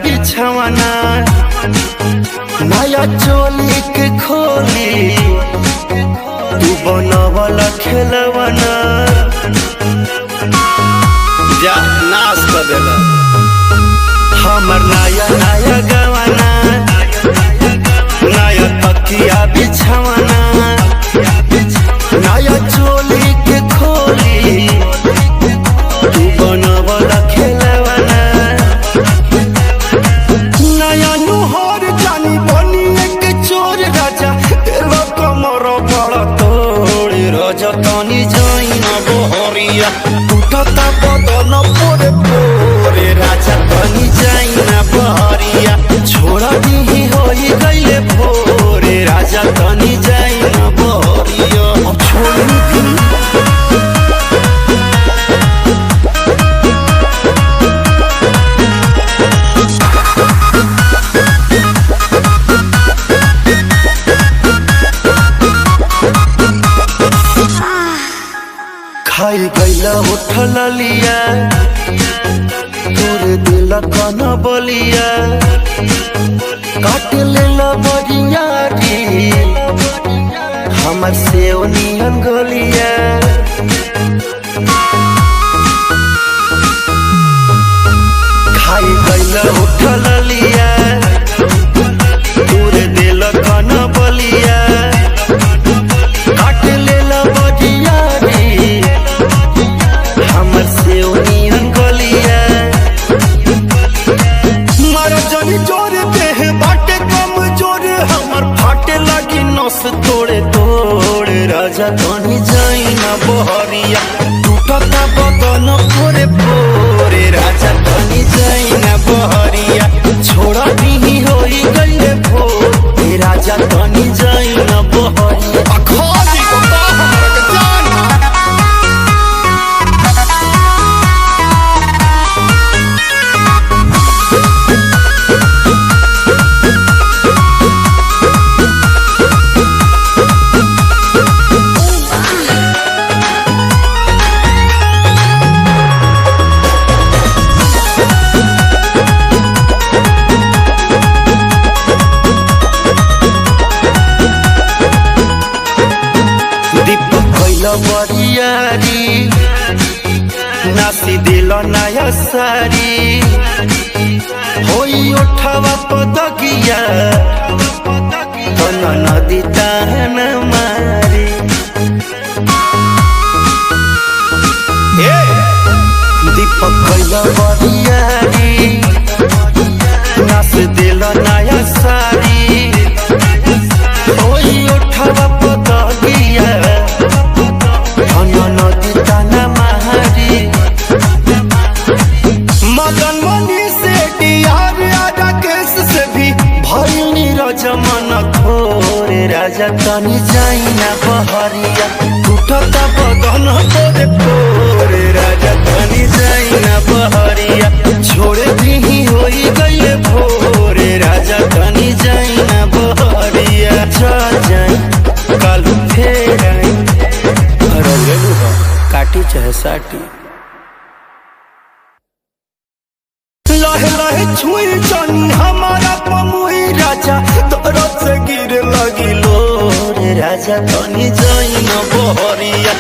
बिछवाना नया चोली के खोली तू बनवला खेलवाना जा नाश कर देला हमर नया नया गवाना नया तकिया बिछवाना नया चोली के खोली तू बनवला खेलवाना नया नुहर जानी बनी एक चोर राजा तेरा कमर बड़ा तोड़े राजा तानी जाइना बहरिया टूटता बदन पोरे पोरे राजा तानी जाइना बहरिया छोड़ा दी होई गईले भोरे राजा तानी जाइना बहरिया अब छोड़ दी खाई गईला उठल लिया तोरे दिल कन बलिया काट लेला बरिया री हमर सेव नियन गलिया खाई गईला उठल लिया तोरे दिल कन बलिया काट लेला बरिया री हमर से उनियन गलिया मारा जानी जोरे देह बाटे कम जोरे हमर फाटे लगी नस तोड़े तोड़े राजा तानी जाइना बहरिया टूटता बदन पोरे पोरे राजा तानी जाइना बहरिया छोड़ा दी होई गईले भोरे राजा तानी जाइना बहरिया अखाली बता हमरा के जाना बरियारी नासी दिल नया सारी होई उठावा पदगिया तना नदी तान मारी दीपक कैला बरियारी नास दिल नया सारी होई उठावा पदगिया मदन मनी से डियार राकेश से भी भइल रजमन थोरे राजा तानी जाइना बहरिया टूटता बदन तोरे पोरे राजा तानी जाइना बहरिया छोड़े दी होई गईले भोरे राजा तानी जाइना बहरिया चल जाई कल फेर आई काटी चाहे साटी लहे लहे छुई जानी हमारा पमुई राजा तोरा से गिर लगी लो रे राजा तानी जाइना बहरिया